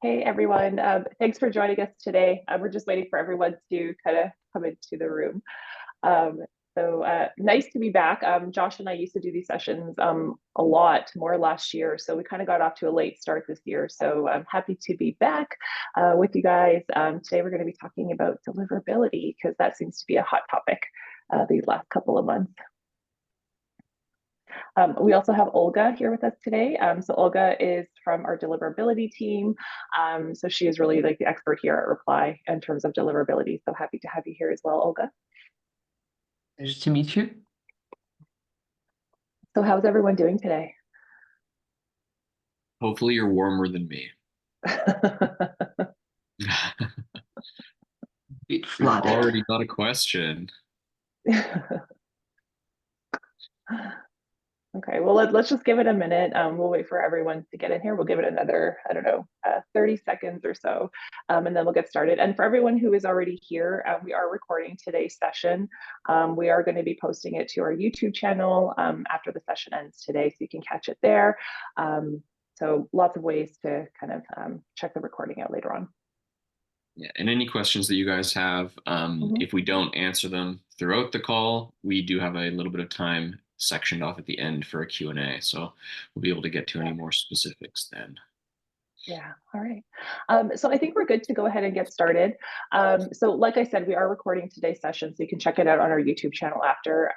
Hey everyone, thanks for joining us today. We're just waiting for everyone to kind of come into the room. Um, Nice to be back. Josh and I used to do these sessions a lot more last year, so we kind of got off to a late start this year. So I'm happy to be back with you guys. Today we're going to be talking about deliverability because that seems to be a hot topic these last couple of months. We also have Olga here with us today. So Olga is from our deliverability team. So she is really like the expert here at Reply in terms of deliverability. So happy to have you here as well, Olga. Nice to meet you. So how's everyone doing today? Hopefully you're warmer than me. Bit flooded. Already got a question. Okay, well, let's just give it a minute. We'll wait for everyone to get in here. We'll give it another, I don't know, 30 seconds or so, and then we'll get started. And for everyone who is already here, we are recording today's session. We are going to be posting it to our YouTube channel after the session ends today, so you can catch it there. So lots of ways to kind of check the recording out later on. Yeah, and any questions that you guys have, if we don't answer them throughout the call, we do have a little bit of time sectioned off at the end for a Q&A, so we'll be able to get to any more specifics then. Yeah, all right. So I think we're good to go ahead and get started. So like I said, we are recording today's session, so you can check it out on our YouTube channel after.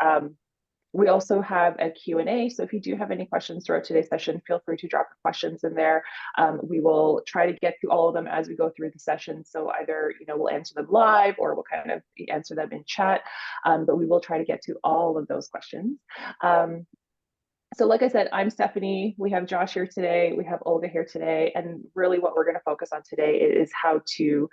We also have a Q&A, so if you do have any questions throughout today's session, feel free to drop your questions in there. We will try to get to all of them as we go through the session, so either we'll answer them live or we'll kind of answer them in chat, but we will try to get to all of those questions. So like I said, I'm Stephanie. We have Josh here today. We have Olga here today. And really what we're going to focus on today is how to,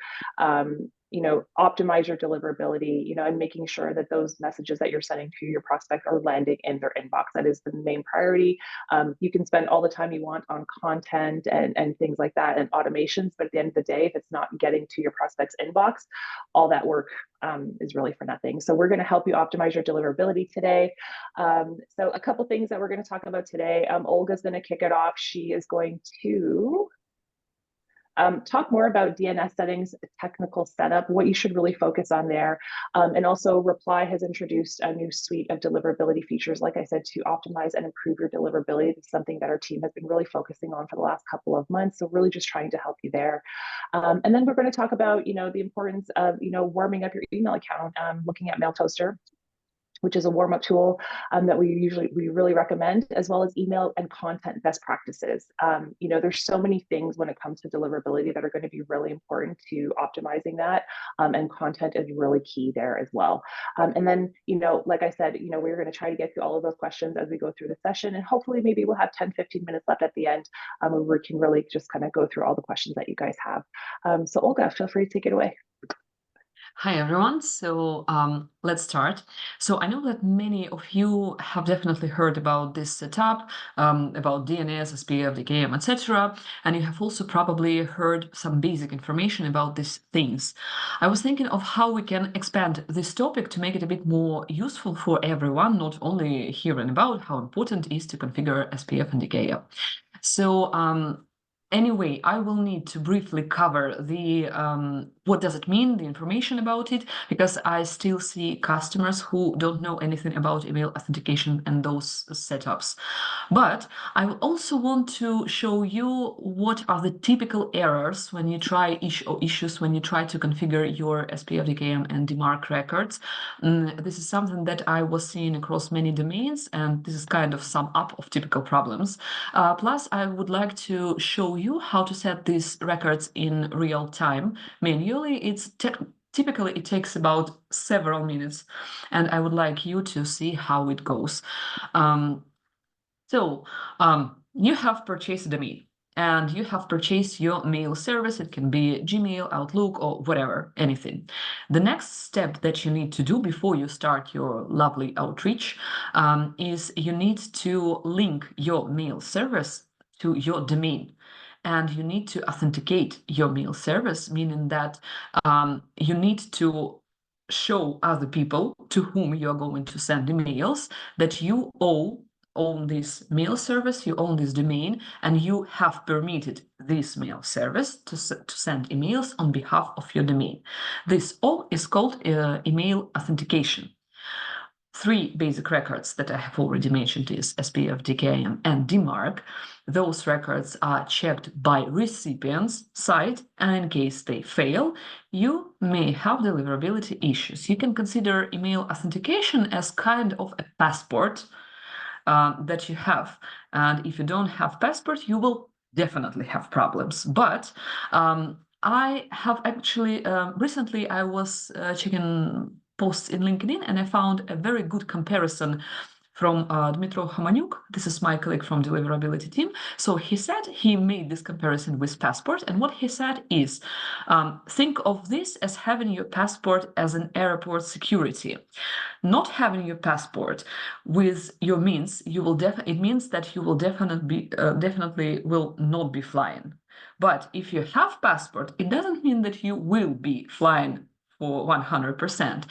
optimize your deliverability, and making sure that those messages that you're sending to your prospect are landing in their inbox. That is the main priority. You can spend all the time you want on content and things like that and automations, but at the end of the day, if it's not getting to your prospect's inbox, all that work is really for nothing. So we're going to help you optimize your deliverability today. So a couple things that we're going to talk about today. Olga's going to kick it off. She is going to talk more about DNS settings, technical setup, what you should really focus on there. And also Reply has introduced a new suite of deliverability features, like I said, to optimize and improve your deliverability. It's something that our team has been really focusing on for the last couple of months. So really just trying to help you there. And then we're going to talk about, the importance of, warming up your email account, looking at MailToaster, which is a warm-up tool that we really recommend, as well as email and content best practices. There's so many things when it comes to deliverability that are going to be really important to optimizing that, and content is really key there as well. And then, like I said, we're going to try to get through all of those questions as we go through the session, and hopefully maybe we'll have 10-15 minutes left at the end where we can really just kind of go through all the questions that you guys have. So Olga, feel free to take it away. Hi, everyone. So let's start. So I know that many of you have definitely heard about this setup, about DNS, SPF, DKIM, etc. And you have also probably heard some basic information about these things. I was thinking of how we can expand this topic to make it a bit more useful for everyone, not only hearing about how important it is to configure SPF and DKIM. So anyway, I will need to briefly cover the what does it mean, the information about it, because I still see customers who don't know anything about email authentication and those setups. But I also want to show you what are the typical errors when you try issues when you try to configure your SPF, DKIM, and DMARC records. This is something that I was seeing across many domains, and this is kind of sum up of typical problems. Plus, I would like to show you how to set these records in real time manually. Typically, it takes about several minutes, and I would like you to see how it goes. You have purchased a domain, and you have purchased your mail service. It can be Gmail, Outlook, or whatever, anything. The next step that you need to do before you start your lovely outreach is you need to link your mail service to your domain. And you need to authenticate your mail service, meaning that you need to show other people to whom you're going to send emails that you owe own this mail service, you own this domain, and you have permitted this mail service to send emails on behalf of your domain. This all is called email authentication. 3 basic records that I have already mentioned is SPF, DKIM, and DMARC. Those records are checked by recipient's side, and in case they fail, you may have deliverability issues. You can consider email authentication as kind of a passport that you have. And if you don't have passport, you will definitely have problems. But I have actually, recently I was checking posts in LinkedIn, and I found a very good comparison from Dmitro Homanyuk. This is my colleague from deliverability team. So he said he made this comparison with passport, and what he said is, think of this as having your passport as an airport security. Not having your passport with your means, it means that you will definitely will not be flying. But if you have passport, it doesn't mean that you will be flying for 100%.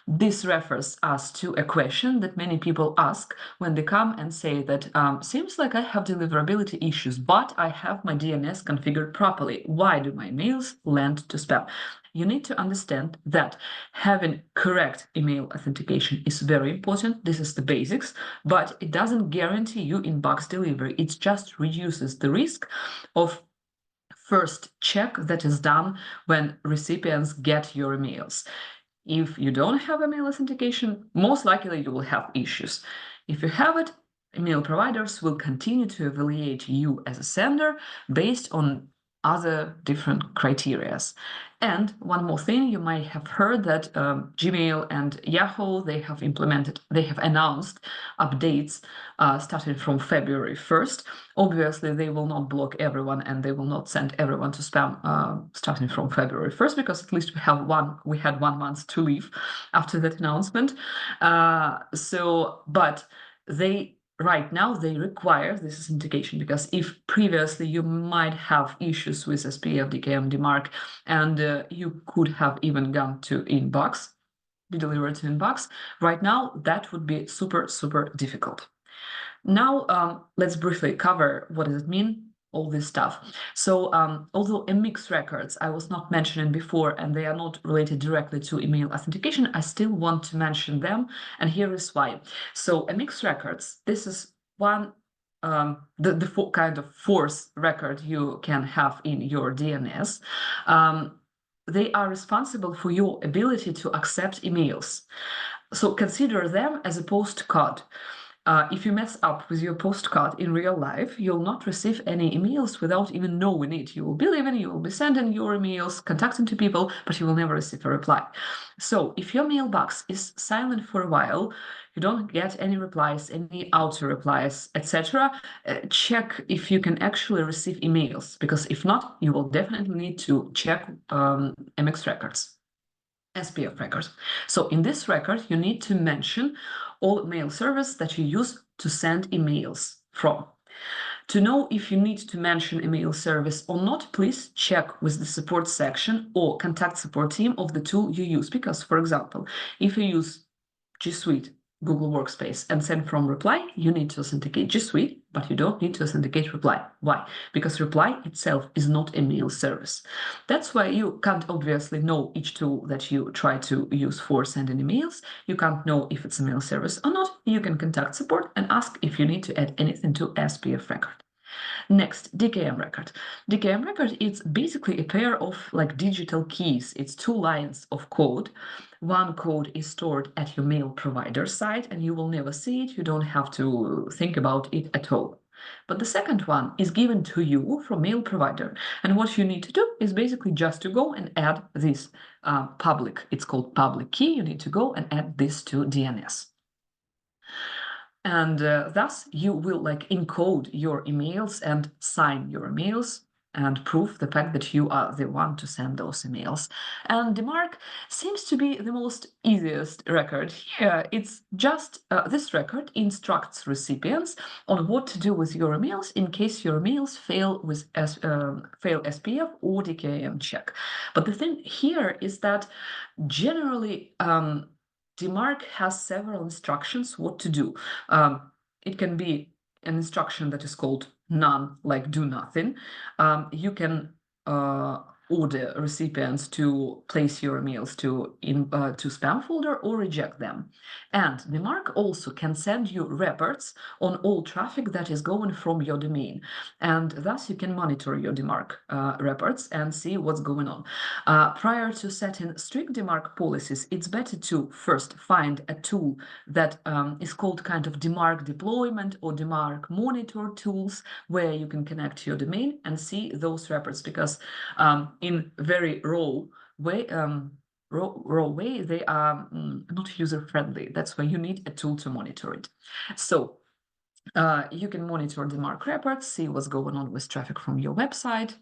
This refers us to a question that many people ask when they come and say that seems like I have deliverability issues, but I have my DNS configured properly. Why do my mails land to spam? You need to understand that having correct email authentication is very important. This is the basics, but it doesn't guarantee you inbox delivery. It just reduces the risk of first check that is done when recipients get your emails. If you don't have email authentication, most likely you will have issues. If you have it, email providers will continue to evaluate you as a sender based on other different criteria. And one more thing, you might have heard that Gmail and Yahoo, they have announced updates starting from February 1st. Obviously, they will not block everyone and they will not send everyone to spam starting from February 1st, because at least we had 1 month to leave after that announcement. But right now they require this authentication, because if previously you might have issues with SPF, DKIM, DMARC, and you could have even gone to inbox, be delivered to inbox, right now that would be super, super difficult. Now, let's briefly cover what does it mean, all this stuff. So although MX records I was not mentioning before, and they are not related directly to email authentication, I still want to mention them, and here is why. So MX records, this is one the kind of fourth record you can have in your DNS. They are responsible for your ability to accept emails. So consider them as a postcard. If you mess up with your postcard in real life, you'll not receive any emails without even knowing it. You will be living, you will be sending your emails, contacting to people, but you will never receive a reply. So if your mailbox is silent for a while, you don't get any replies, any auto replies, etc., check if you can actually receive emails, because if not, you will definitely need to check MX records. SPF record. So in this record, you need to mention all mail service that you use to send emails from. To know if you need to mention email service or not, please check with the support section or contact support team of the tool you use. Because, for example, if you use G Suite, Google Workspace, and send from reply, you need to authenticate G Suite, but you don't need to authenticate reply. Why? Because reply itself is not a mail service. That's why you can't obviously know each tool that you try to use for sending emails. You can't know if it's a mail service or not. You can contact support and ask if you need to add anything to SPF record. Next, DKIM record. DKIM record is basically a pair of digital keys. It's 2 lines of code. One code is stored at your mail provider side, and you will never see it. You don't have to think about it at all. But the second one is given to you from mail provider. And what you need to do is basically just to go and add this public, it's called public key. You need to go and add this to DNS. And thus you will encode your emails and sign your emails and prove the fact that you are the one to send those emails. And DMARC seems to be the most easiest record here. It's just this record instructs recipients on what to do with your emails in case your emails fail SPF or DKIM check. But the thing here is that generally DMARC has several instructions what to do. it can be an instruction that is called none, like do nothing. You can order recipients to place your emails to spam folder or reject them. And the mark also can send you reports on all traffic that is going from your domain. And thus you can monitor your DMARC reports and see what's going on. Prior to setting strict DMARC policies, it's better to first find a tool that is called kind of DMARC deployment or DMARC monitor tools, where you can connect to your domain and see those reports, because in very raw way, they are not user-friendly. That's why you need a tool to monitor it. So you can monitor the DMARC reports, see what's going on with traffic from your website.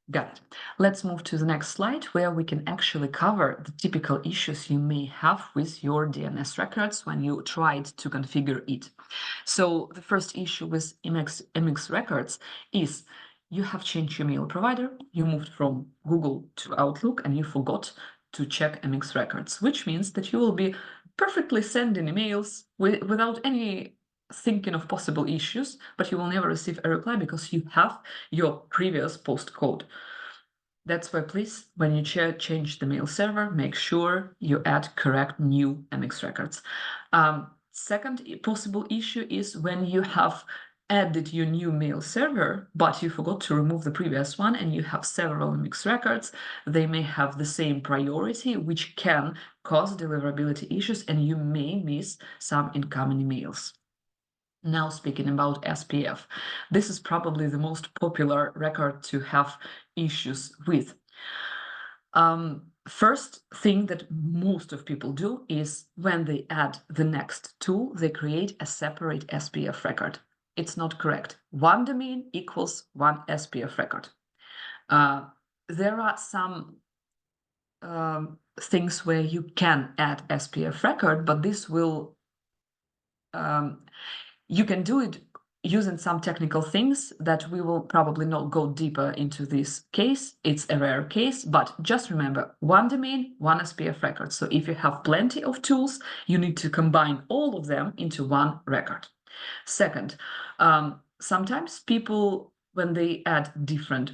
Got it. Let's move to the next slide, where we can actually cover the typical issues you may have with your DNS records when you tried to configure it. So the first issue with MX records is you have changed your mail provider, you moved from Google to Outlook, and you forgot to check MX records, which means that you will be perfectly sending emails without any thinking of possible issues, but you will never receive a reply because you have your previous postcode. That's why, please, when you change the mail server, make sure you add correct new MX records. Second possible issue is when you have added your new mail server, but you forgot to remove the previous one, and you have several MX records. They may have the same priority, which can cause deliverability issues, and you may miss some incoming emails. Now, speaking about SPF, this is probably the most popular record to have issues with. First thing that most of people do is when they add the next tool, they create a separate SPF record. It's not correct. One domain equals one SPF record. There are some things where you can add SPF record, but this will you can do it using some technical things that we will probably not go deeper into this case. It's a rare case, but just remember, one domain, one SPF record. So if you have plenty of tools, you need to combine all of them into one record. Second, sometimes people, when they add different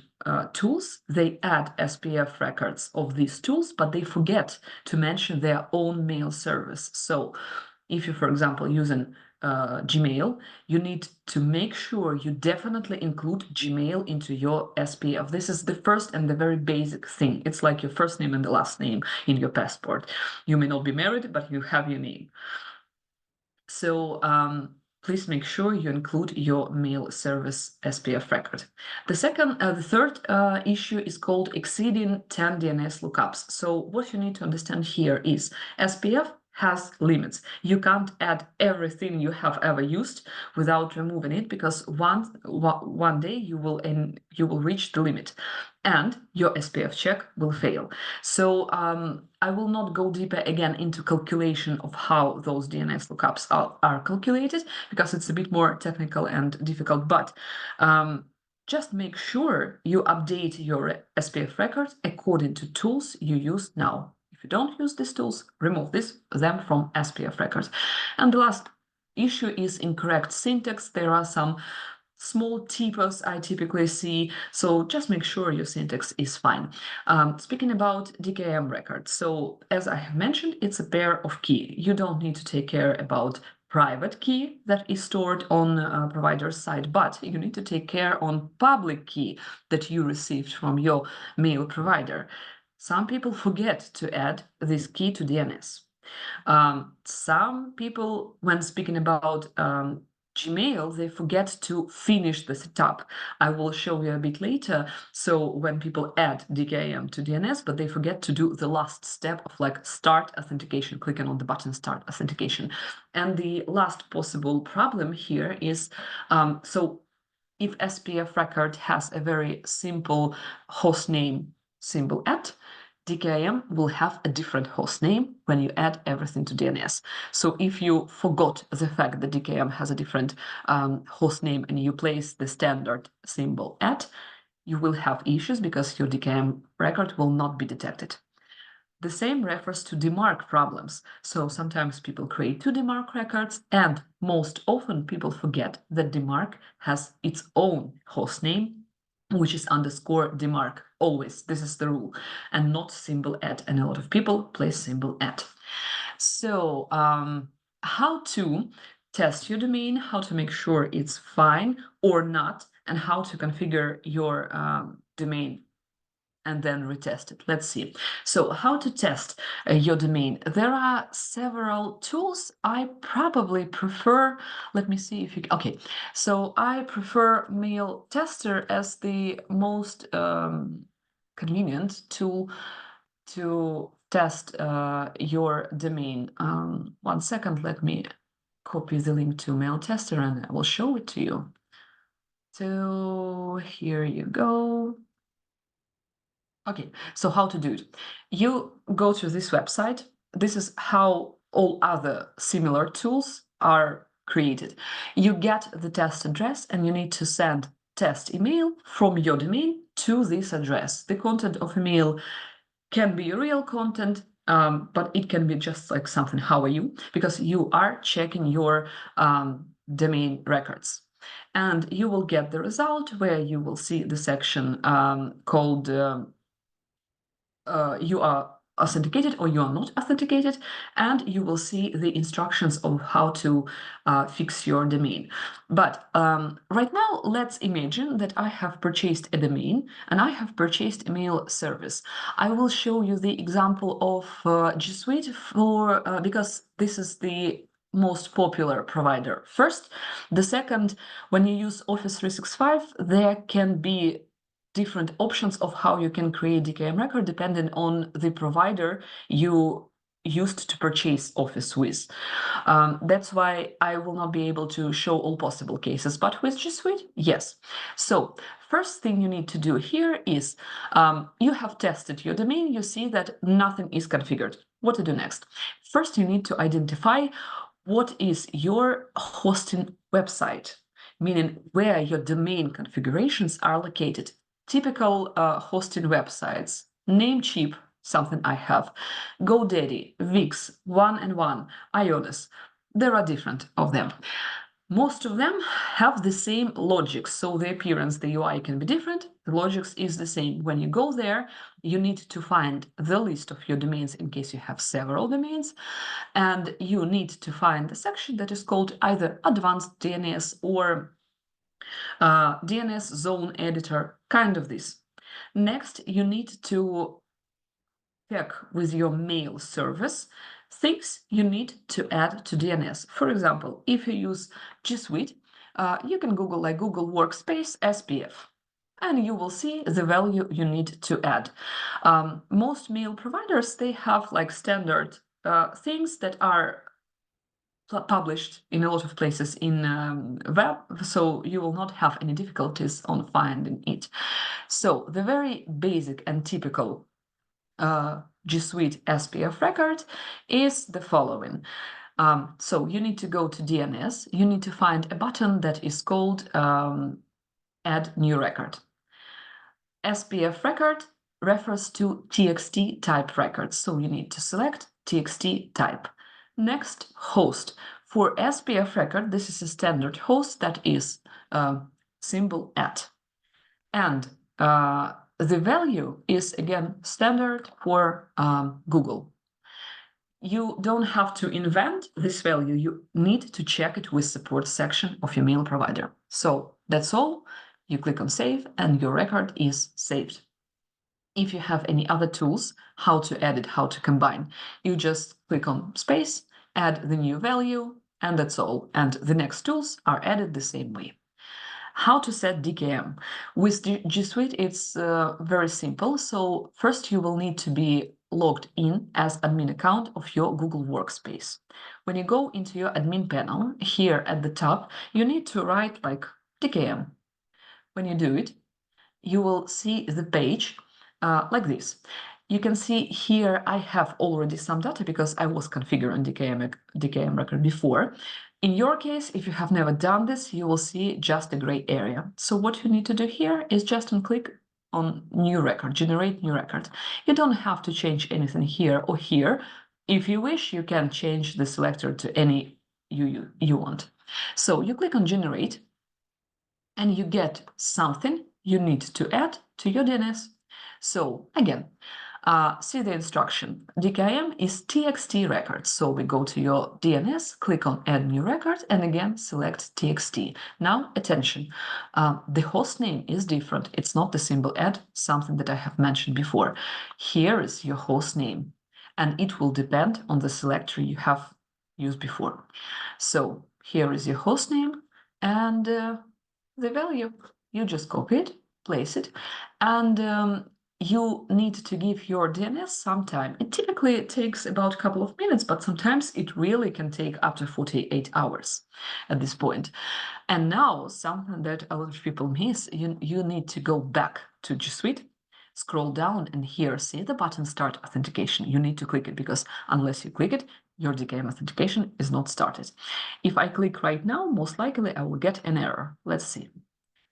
tools, they add SPF records of these tools, but they forget to mention their own mail service. So if you, for example, using Gmail, you need to make sure you definitely include Gmail into your SPF. This is the first and the very basic thing. It's like your first name and the last name in your passport. You may not be married, but you have your name. So please make sure you include your mail service SPF record. The third issue is called exceeding 10 DNS lookups. So what you need to understand here is SPF has limits. You can't add everything you have ever used without removing it, because one day you will reach the limit and your SPF check will fail. So I will not go deeper again into calculation of how those DNS lookups are calculated, because it's a bit more technical and difficult, but just make sure you update your SPF records according to tools you use now. If you don't use these tools, remove them from SPF records. And the last issue is incorrect syntax. There are some small typos I typically see, so just make sure your syntax is fine. Speaking about DKIM records, so as I have mentioned, it's a pair of key. You don't need to take care about private key that is stored on provider's side, but you need to take care on public key that you received from your mail provider. Some people forget to add this key to DNS. Some people, when speaking about Gmail, they forget to finish the setup. I will show you a bit later. So when people add DKIM to DNS, but they forget to do the last step of like start authentication, clicking on the button start authentication. And the last possible problem here is, so if SPF record has a very simple hostname symbol at, DKIM will have a different host name when you add everything to DNS. So if you forgot the fact that DKIM has a different host name and you place the standard symbol at, you will have issues because your DKIM record will not be detected. The same refers to DMARC problems. So sometimes people create two DMARC records, and most often people forget that DMARC has its own host name, which is underscore DMARC always. This is the rule, and not symbol @ and a lot of people place symbol @. So how to test your domain, how to make sure it's fine or not, and how to configure your domain and then retest it. Let's see. So how to test your domain? There are several tools. I probably prefer, let me see if you, okay. So I prefer MailToaster as the most convenient tool to test your domain. 1 second, let me copy the link to MailToaster and I will show it to you. So here you go. Okay, so how to do it? You go to this website. This is how all other similar tools are created. You get the test address and you need to send test email from your domain to this address. The content of email can be real content, but it can be just like something, how are you? Because you are checking your domain records. And you will get the result where you will see the section called you are authenticated or you are not authenticated, and you will see the instructions of how to fix your domain. But right now, let's imagine that I have purchased a domain and I have purchased a mail service. I will show you the example of G Suite for because this is the most popular provider first. The second, when you use Office 365, there can be different options of how you can create DKIM record depending on the provider you used to purchase Office with. That's why I will not be able to show all possible cases, but with G Suite, yes. So first thing you need to do here is you have tested your domain, you see that nothing is configured. What to do next? First, you need to identify what is your hosting website, meaning where your domain configurations are located. Typical hosting websites, Namecheap, something I have, GoDaddy, Wix, 1&1, Ionis. There are different of them. Most of them have the same logic, so the appearance, the UI can be different. The logic is the same. When you go there, you need to find the list of your domains in case you have several domains, and you need to find the section that is called either Advanced DNS or DNS Zone Editor, kind of this. Next, you need to check with your mail service things you need to add to DNS. For example, if you use G Suite, you can Google like Google Workspace SPF, and you will see the value you need to add. Most mail providers, they have like standard things that are published in a lot of places in web, so you will not have any difficulties on finding it. So the very basic and typical G Suite SPF record is the following. So you need to go to DNS, you need to find a button that is called Add New Record. SPF record refers to TXT type records, so you need to select TXT type. Next, host. For SPF record, this is a standard host that is symbol @. And the value is again standard for Google. You don't have to invent this value. You need to check it with support section of your mail provider. So that's all. You click on save and your record is saved. If you have any other tools, how to edit, how to combine, you just click on space, add the new value, and that's all. And the next tools are added the same way. How to set DKIM? With G Suite, it's very simple. So first you will need to be logged in as admin account of your Google Workspace. When you go into your admin panel, here at the top, you need to write like DKIM. When you do it, you will see the page like this. You can see here I have already some data because I was configuring DKIM record before. In your case, if you have never done this, you will see just a gray area. So what you need to do here is just click on new record, generate new record. You don't have to change anything here or here. If you wish, you can change the selector to any you want. So you click on generate and you get something you need to add to your DNS. So again, see the instruction. DKIM is TXT record. So we go to your DNS, click on add new record, and again, select TXT. Now, attention, the host name is different. It's not the symbol add, something that I have mentioned before. Here is your host name, and it will depend on the selector you have used before. So here is your host name and the value. You just copy it, place it, and you need to give your DNS some time. It typically takes about a couple of minutes, but sometimes it really can take up to 48 hours at this point. And now something that a lot of people miss, you need to go back to G Suite, scroll down, and here, see the button Start Authentication. You need to click it because unless you click it, your DKIM authentication is not started. If I click right now, most likely I will get an error. Let's see.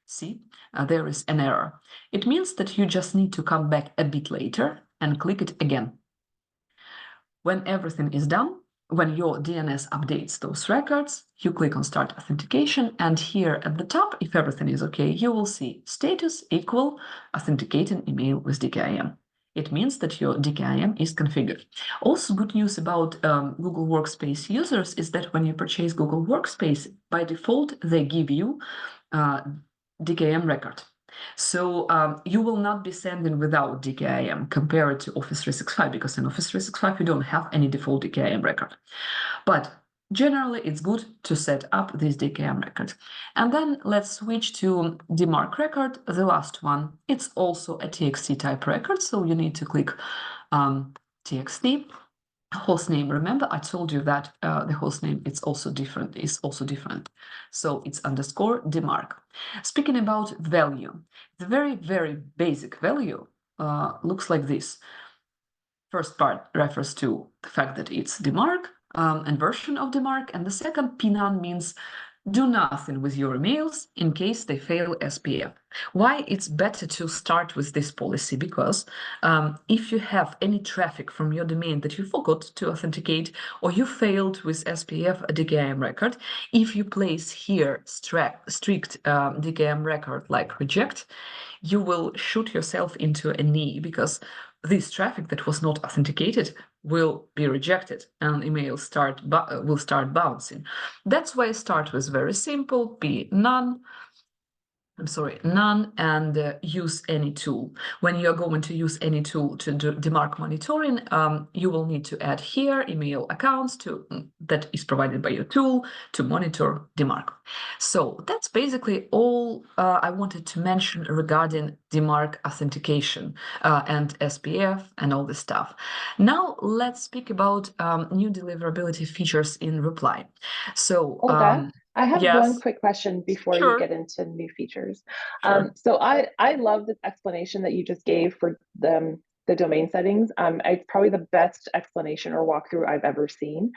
See, there is an error. It means that you just need to come back a bit later and click it again. When everything is done, when your DNS updates those records, you click on Start Authentication, and here at the top, if everything is okay, you will see status equal authenticating email with DKIM. It means that your DKIM is configured. Also, good news about Google Workspace users is that when you purchase Google Workspace, by default, they give you DKIM record. So you will not be sending without DKIM compared to Office 365, because in Office 365 you don't have any default DKIM record. But generally it's good to set up this DKIM record. And then let's switch to DMARC record, the last one. It's also a TXT type record, so you need to click TXT. Host name, remember I told you that the host name is also different. So it's underscore DMARC. Speaking about value, the very, very basic value looks like this. First part refers to the fact that it's DMARC and version of DMARC, and the second PNAN means do nothing with your emails in case they fail SPF. Why it's better to start with this policy? Because if you have any traffic from your domain that you forgot to authenticate, or you failed with SPF a DKIM record, if you place here strict DKIM record like reject, you will shoot yourself into a knee, because this traffic that was not authenticated will be rejected and emails will start bouncing. That's why I start with very simple, be none, and use any tool. When you're going to use any tool to do DMARC monitoring, you will need to add here email accounts that is provided by your tool to monitor DMARC. So that's basically all I wanted to mention regarding DMARC authentication and SPF and all this stuff. Now let's speak about new deliverability features in Reply. So Olga, I have yes. one quick question before Sure. you get into new features. Sure. So I love this explanation that you just gave for the domain settings. It's probably the best explanation or walkthrough I've ever seen.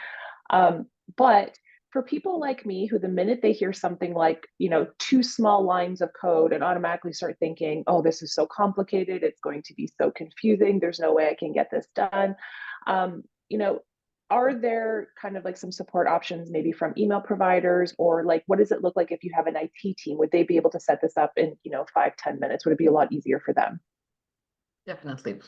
But for people like me, who the minute they hear something like, 2 small lines of code and automatically start thinking, oh, this is so complicated, it's going to be so confusing, there's no way I can get this done. Are there kind of like some support options maybe from email providers, or like what does it look like if you have an IT team? Would they be able to set this up in 5-10 minutes? Would it be a lot easier for them? Definitely.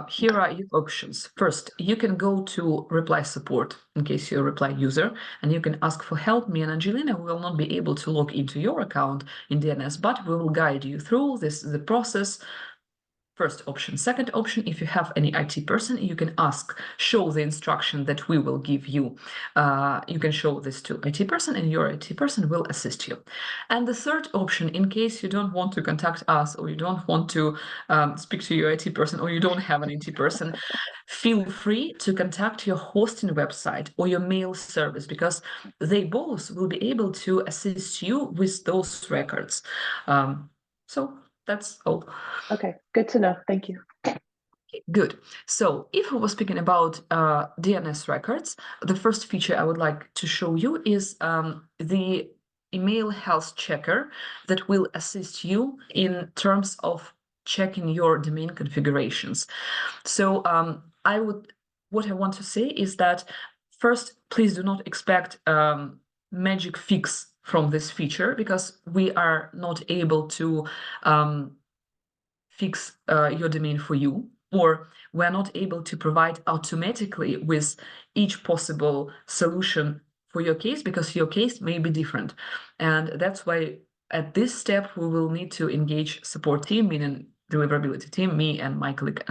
Here are your options. First, you can go to Reply support in case you're a Reply user, and you can ask for help. Me and Angelina will not be able to log into your account in DNS, but we will guide you through the process. First option. Second option, if you have any IT person, you can show the instruction that we will give you. You can show this to IT person and your IT person will assist you. And the third option, in case you don't want to contact us, or you don't want to speak to your IT person, or you don't have an IT person, feel free to contact your hosting website or your mail service, because they both will be able to assist you with those records. So that's all. Okay, good to know. Thank you. Good. So if we were speaking about DNS records, the first feature I would like to show you is the email health checker that will assist you in terms of checking your domain configurations. So what I want to say is that first, please do not expect magic fix from this feature, because we are not able to fix your domain for you, or we're not able to provide automatically with each possible solution for your case, because your case may be different. And that's why at this step, we will need to engage support team, meaning deliverability team, me and my colleague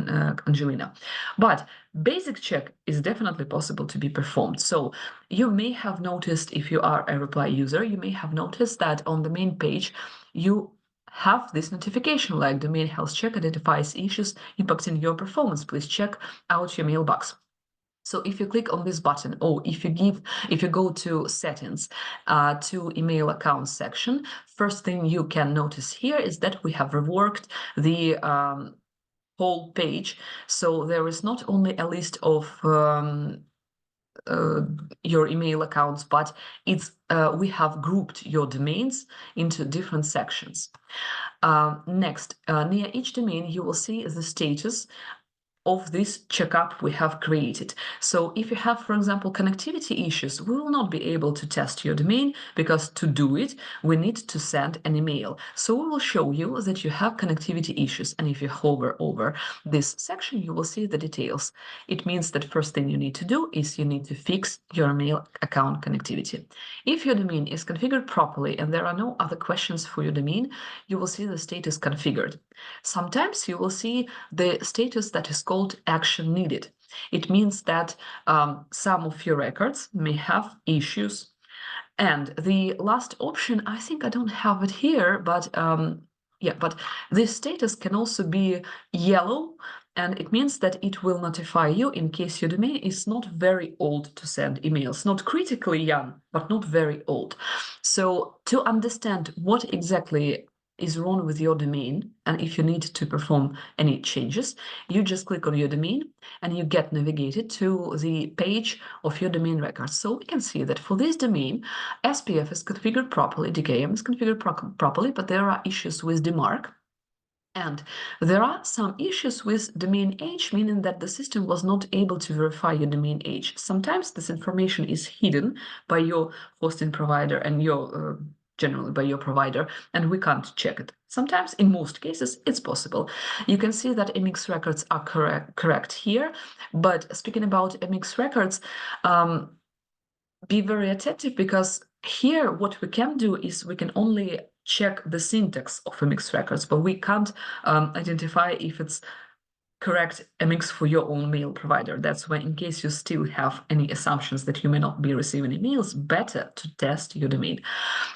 Angelina. But basic check is definitely possible to be performed. So you may have noticed, if you are a reply user, you may have noticed that on the main page, you have this notification like domain health check identifies issues impacting your performance. Please check out your mailbox. So if you click on this button, or if you go to settings, to email account section, first thing you can notice here is that we have reworked the whole page. So there is not only a list of your email accounts, but it's we have grouped your domains into different sections. Next, near each domain, you will see the status of this checkup we have created. So if you have, for example, connectivity issues, we will not be able to test your domain, because to do it, we need to send an email. So we will show you that you have connectivity issues. And if you hover over this section, you will see the details. It means that first thing you need to do is you need to fix your mail account connectivity. If your domain is configured properly and there are no other questions for your domain, you will see the status configured. Sometimes you will see the status that is called action needed. It means that some of your records may have issues. And the last option, I think I don't have it here, but yeah, but this status can also be yellow, and it means that it will notify you in case your domain is not very old to send emails, not critically young, but not very old. So to understand what exactly is wrong with your domain, and if you need to perform any changes, you just click on your domain and you get navigated to the page of your domain records. So we can see that for this domain, SPF is configured properly, DKIM is configured properly, but there are issues with DMARC. And there are some issues with domain age, meaning that the system was not able to verify your domain age. Sometimes this information is hidden by your hosting provider and your generally by your provider, and we can't check it. Sometimes, in most cases, it's possible. You can see that MX records are correct here, but speaking about MX records, be very attentive, because here what we can do is we can only check the syntax of MX records, but we can't identify if it's correct MX for your own mail provider. That's why, in case you still have any assumptions that you may not be receiving emails, better to test your domain.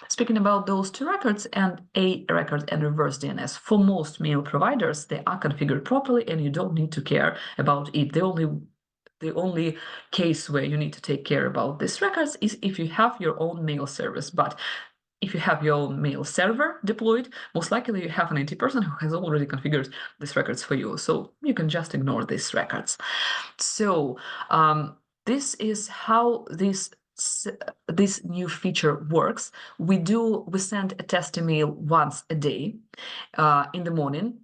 Speaking about those two records, and A record and reverse DNS, for most mail providers, they are configured properly and you don't need to care about it. The only case where you need to take care about these records is if you have your own mail service. But if you have your own mail server deployed, most likely you have an IT person who has already configured these records for you. So you can just ignore these records. So this is how this new feature works. We send a test email once a day in the morning.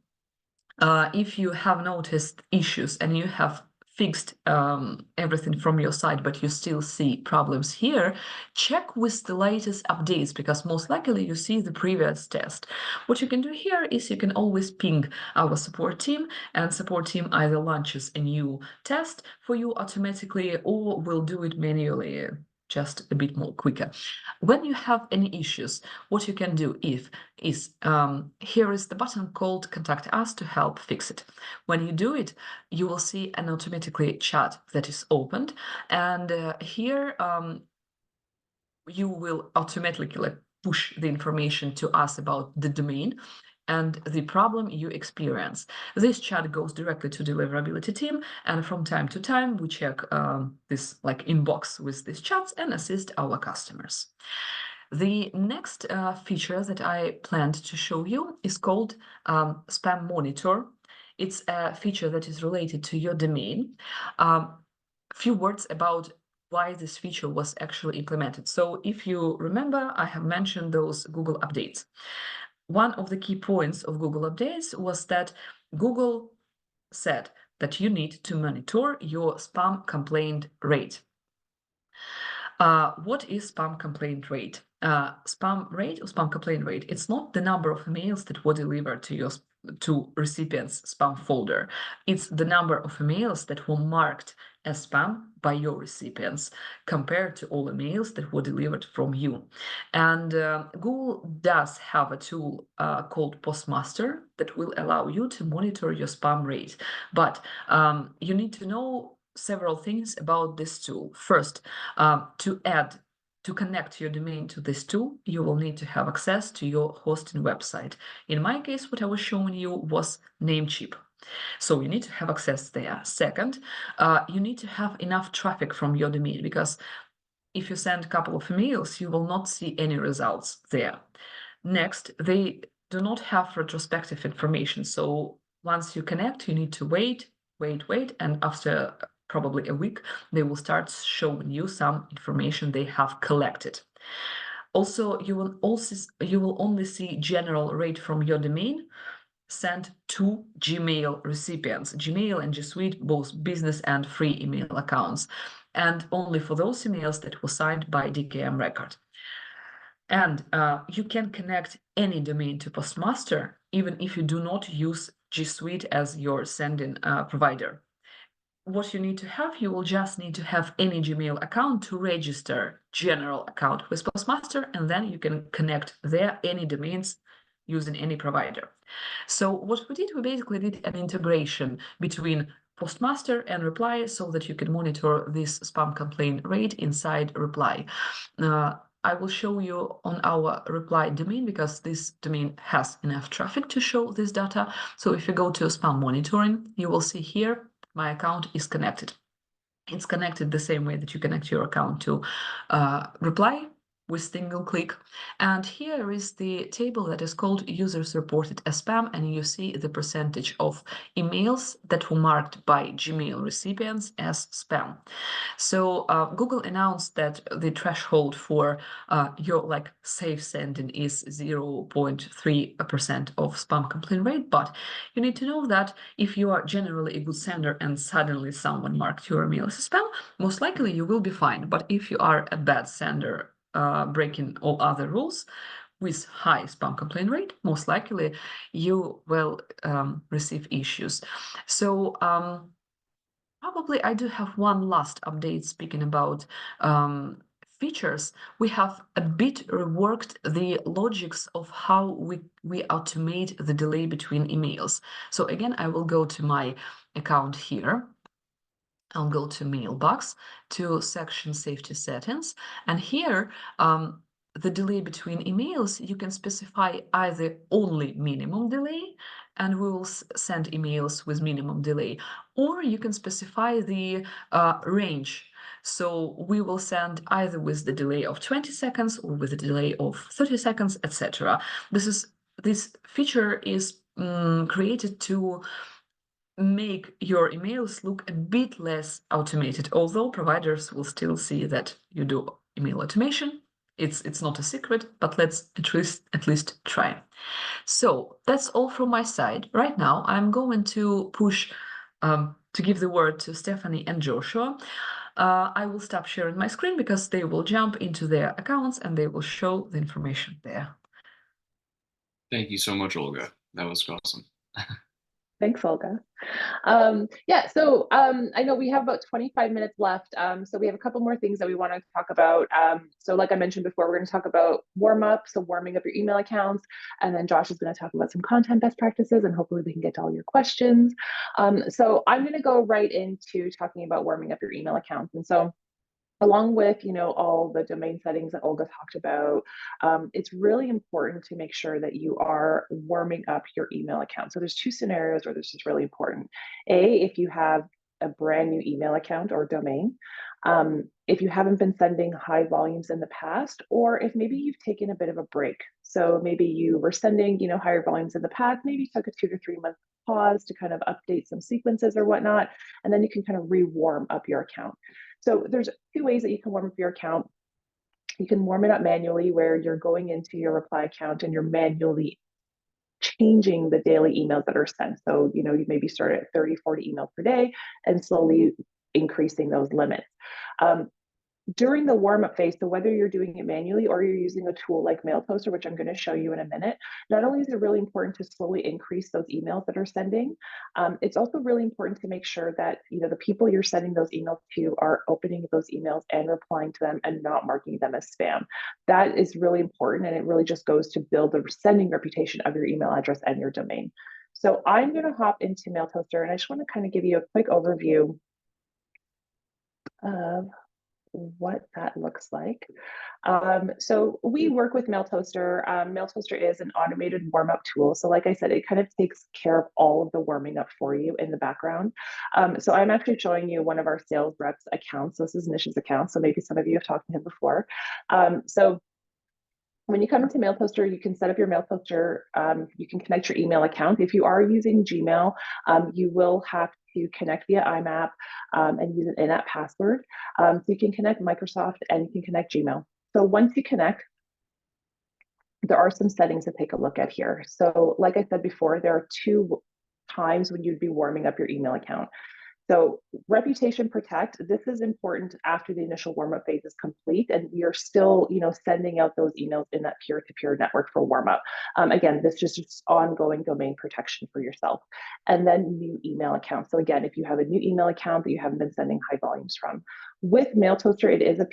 If you have noticed issues and you have fixed everything from your side, but you still see problems here, check with the latest updates, because most likely you see the previous test. What you can do here is you can always ping our support team, and support team either launches a new test for you automatically or will do it manually, just a bit more quicker. When you have any issues, what you can do is here is the button called Contact Us to help fix it. When you do it, you will see an automatically chat that is opened, and here you will automatically push the information to us about the domain and the problem you experience. This chat goes directly to deliverability team, and from time to time we check this inbox with these chats and assist our customers. The next feature that I planned to show you is called Spam Monitor. It's a feature that is related to your domain. A few words about why this feature was actually implemented. So if you remember, I have mentioned those Google updates. one of the key points of Google updates was that Google said that you need to monitor your spam complaint rate. What is spam complaint rate? Spam rate or spam complaint rate? It's not the number of emails that were delivered to recipients' spam folder. It's the number of emails that were marked as spam by your recipients compared to all emails that were delivered from you. And Google does have a tool called Postmaster that will allow you to monitor your spam rate. But you need to know several things about this tool. First, to connect your domain to this tool, you will need to have access to your hosting website. In my case, what I was showing you was Namecheap. So you need to have access there. Second, you need to have enough traffic from your domain, because if you send a couple of emails, you will not see any results there. Next, they do not have retrospective information. So once you connect, you need to wait, and after probably a week, they will start showing you some information they have collected. Also, you will only see general rate from your domain sent to Gmail recipients, Gmail and G Suite, both business and free email accounts, and only for those emails that were signed by DKIM record. And you can connect any domain to Postmaster, even if you do not use G Suite as your sending provider. What you need to have, you will just need to have any Gmail account to register general account with Postmaster, and then you can connect there any domains using any provider. So what we did, we basically did an integration between Postmaster and Reply so that you can monitor this spam complaint rate inside Reply. I will show you on our Reply domain, because this domain has enough traffic to show this data. So if you go to spam monitoring, you will see here my account is connected. It's connected the same way that you connect your account to Reply with single click. And here is the table that is called users reported as spam, and you see the percentage of emails that were marked by Gmail recipients as spam. So Google announced that the threshold for your safe sending is 0.3% of spam complaint rate, but you need to know that if you are generally a good sender and suddenly someone marked your email as spam, most likely you will be fine. But if you are a bad sender, breaking all other rules with high spam complaint rate, most likely you will receive issues. So probably I do have one last update speaking about features. We have a bit reworked the logics of how we automate the delay between emails. So again, I will go to my account here. I'll go to Mailbox, to section Safety Settings, and here the delay between emails, you can specify either only minimum delay, and we will send emails with minimum delay, or you can specify the range. So we will send either with the delay of 20 seconds or with a delay of 30 seconds, etc. This feature is created to make your emails look a bit less automated, although providers will still see that you do email automation. It's not a secret, but let's at least try. So that's all from my side. Right now, I'm going to push to give the word to Stephanie and Joshua. I will stop sharing my screen because they will jump into their accounts and they will show the information there. Thank you so much, Olga. That was awesome. Thanks, Olga. Yeah, so I know we have about 25 minutes left. So we have a couple more things that we want to talk about. So like I mentioned before, we're going to talk about warm up, so warming up your email accounts. And then Josh is going to talk about some content best practices, and hopefully we can get to all your questions. So I'm going to go right into talking about warming up your email accounts. And so along with, all the domain settings that Olga talked about, it's really important to make sure that you are warming up your email account. So there's two scenarios where this is really important. If you have a brand new email account or domain, if you haven't been sending high volumes in the past, or if maybe you've taken a bit of a break. So maybe you were sending, higher volumes in the past, maybe took a 2 to 3 month pause to kind of update some sequences or whatnot, and then you can kind of re-warm up your account. So there's two ways that you can warm up your account. You can warm it up manually, where you're going into your Reply account and you're manually changing the daily emails that are sent. So, you know, you maybe start at 30, 40 emails per day and slowly increasing those limits. During the warm-up phase, so whether you're doing it manually or you're using a tool like MailToaster, which I'm going to show you in a minute, not only is it really important to slowly increase those emails that are sending, it's also really important to make sure that, you know, the people you're sending those emails to are opening those emails and replying to them and not marking them as spam. That is really important, and it really just goes to build the sending reputation of your email address and your domain. So I'm going to hop into MailToaster, and I just want to kind of give you a quick overview of what that looks like. So we work with MailToaster. MailToaster is an automated warm-up tool. So like I said, it kind of takes care of all of the warming up for you in the background. So I'm actually showing you one of our sales reps accounts. This is Nish's account. So maybe some of you have talked to him before. So when you come into MailToaster, you can set up your MailToaster. You can connect your email account. If you are using Gmail, you will have to connect via IMAP and use an in-app password. So you can connect Microsoft and you can connect Gmail. So once you connect, there are some settings to take a look at here. So like I said before, there are 2 times when you'd be warming up your email account. So reputation protect, this is important after the initial warm-up phase is complete and you're still, you know, sending out those emails in that peer-to-peer network for warm-up. Again, this is just ongoing domain protection for yourself. And then new email accounts. So again, if you have a new email account that you haven't been sending high volumes from. With MailToaster, it is a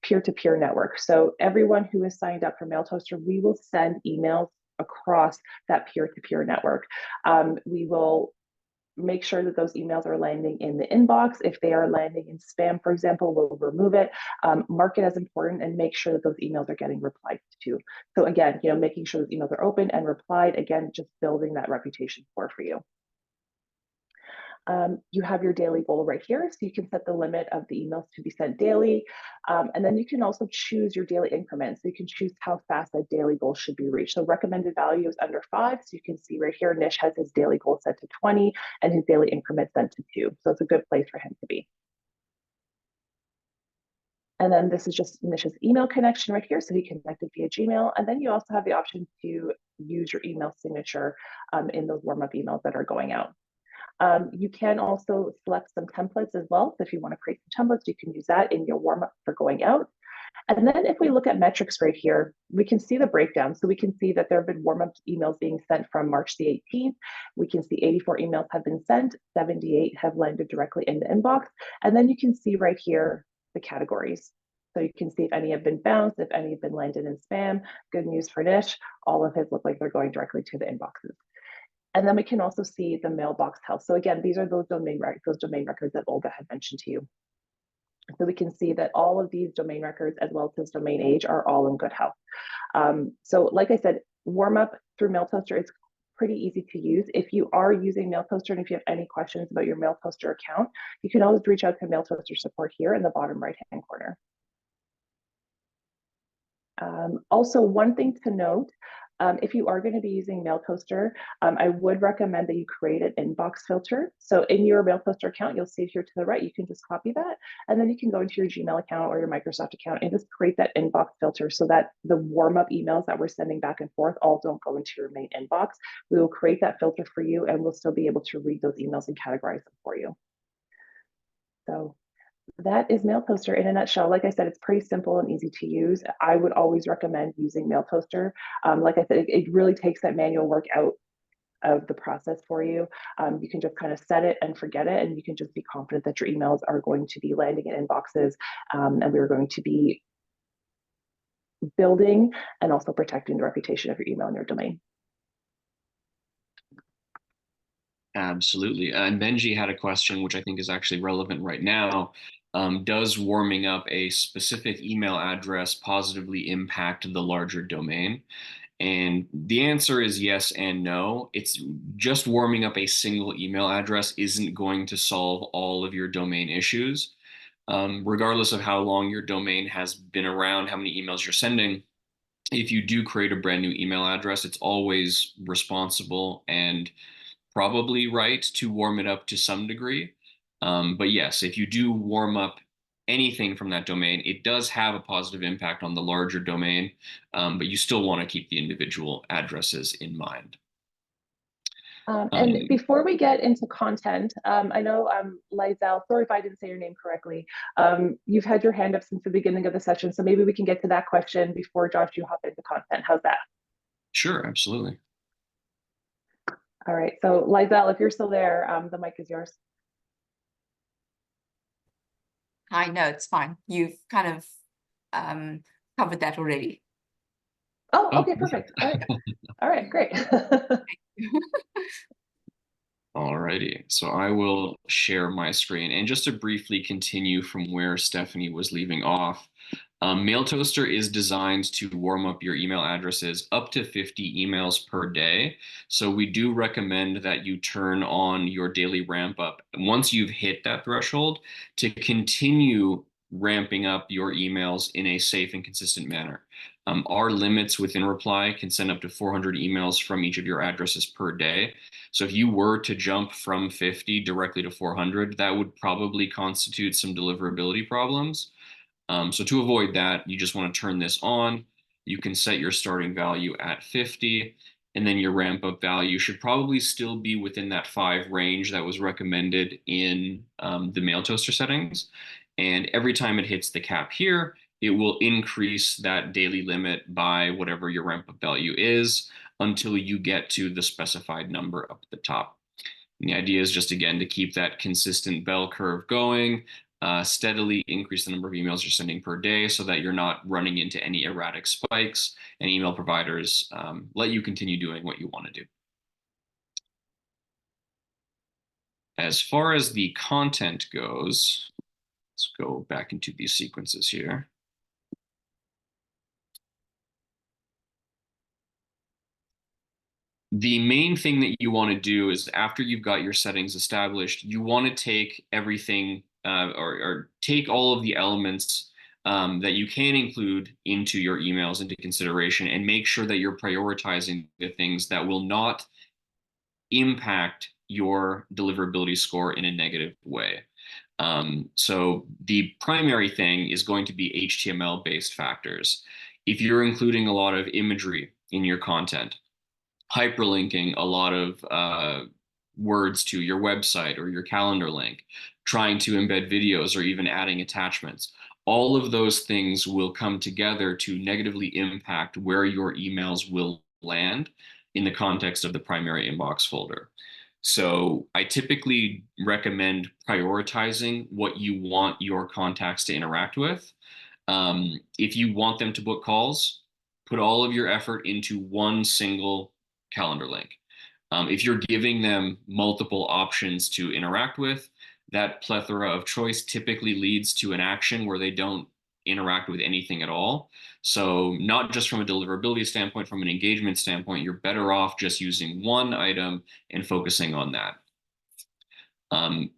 peer-to-peer network. So everyone who is signed up for MailToaster, we will send emails across that peer-to-peer network. We will make sure that those emails are landing in the inbox. If they are landing in spam, for example, we'll remove it, mark it as important, and make sure that those emails are getting replied to. So again, you know, making sure those emails are open and replied, again, just building that reputation for you. You have your daily goal right here. So you can set the limit of the emails to be sent daily. And then you can also choose your daily increments. So you can choose how fast that daily goal should be reached. So recommended value is under 5. So you can see right here, Nish has his daily goal set to 20 and his daily increment set to 2. So it's a good place for him to be. And then this is just Nish's email connection right here. So he connected via Gmail. And then you also have the option to use your email signature in those warm-up emails that are going out. You can also select some templates as well. So if you want to create some templates, you can use that in your warm-up for going out. And then if we look at metrics right here, we can see the breakdown. So we can see that there have been warm-up emails being sent from March the 18th. We can see 84 emails have been sent, 78 have landed directly in the inbox. And then you can see right here the categories. So you can see if any have been bounced, if any have been landed in spam. Good news for Nish, all of his look like they're going directly to the inboxes. And then we can also see the mailbox health. So again, these are those domain records that Olga had mentioned to you. So we can see that all of these domain records, as well as domain age, are all in good health. So like I said, warm up through MailToaster is pretty easy to use. If you are using MailToaster and if you have any questions about your MailToaster account, you can always reach out to MailToaster support here in the bottom right-hand corner. Also, one thing to note, if you are going to be using MailToaster, I would recommend that you create an inbox filter. So in your MailToaster account, you'll see it here to the right. You can just copy that, and then you can go into your Gmail account or your Microsoft account and just create that inbox filter so that the warm-up emails that we're sending back and forth all don't go into your main inbox. We will create that filter for you, and we'll still be able to read those emails and categorize them for you. So that is MailToaster in a nutshell. Like I said, it's pretty simple and easy to use. I would always recommend using MailToaster. Like I said, it really takes that manual work out of the process for you. You can just kind of set it and forget it, and you can just be confident that your emails are going to be landing in inboxes, and we're going to be building and also protecting the reputation of your email and your domain. Absolutely. And Benji had a question, which I think is actually relevant right now. Does warming up a specific email address positively impact the larger domain? And the answer is yes and no. It's just warming up a single email address isn't going to solve all of your domain issues. Regardless of how long your domain has been around, how many emails you're sending, if you do create a brand new email address, it's always responsible and probably right to warm it up to some degree. But yes, if you do warm up anything from that domain, it does have a positive impact on the larger domain, but you still want to keep the individual addresses in mind. And before we get into content, I know Lizelle, sorry if I didn't say your name correctly. You've had your hand up since the beginning of the session, so maybe we can get to that question before Josh, you hop into content. How's that? Sure, absolutely. All right, so Lizelle, if you're still there, the mic is yours. I know, it's fine. You've kind of covered that already. Oh, okay, perfect. All right, all right, great. Alrighty, so I will share my screen, and just to briefly continue from where Stephanie was leaving off, MailToaster is designed to warm up your email addresses up to 50 emails per day. So we do recommend that you turn on your daily ramp up once you've hit that threshold to continue ramping up your emails in a safe and consistent manner. Our limits within Reply can send up to 400 emails from each of your addresses per day. So if you were to jump from 50 directly to 400, that would probably constitute some deliverability problems. So to avoid that, you just want to turn this on. You can set your starting value at 50, and then your ramp up value should probably still be within that 5 range that was recommended in the MailToaster settings. And every time it hits the cap here, it will increase that daily limit by whatever your ramp up value is until you get to the specified number up at the top. And the idea is just, again, to keep that consistent bell curve going, steadily increase the number of emails you're sending per day so that you're not running into any erratic spikes, and email providers let you continue doing what you want to do. As far as the content goes, let's go back into these sequences here. The main thing that you want to do is, after you've got your settings established, you want to take everything or take all of the elements that you can include into your emails into consideration, and make sure that you're prioritizing the things that will not impact your deliverability score in a negative way. So the primary thing is going to be HTML-based factors. If you're including a lot of imagery in your content, hyperlinking a lot of words to your website or your calendar link, trying to embed videos, or even adding attachments, all of those things will come together to negatively impact where your emails will land in the context of the primary inbox folder. So I typically recommend prioritizing what you want your contacts to interact with. If you want them to book calls, put all of your effort into one single calendar link. If you're giving them multiple options to interact with, that plethora of choice typically leads to an action where they don't interact with anything at all. So not just from a deliverability standpoint, from an engagement standpoint, you're better off just using one item and focusing on that.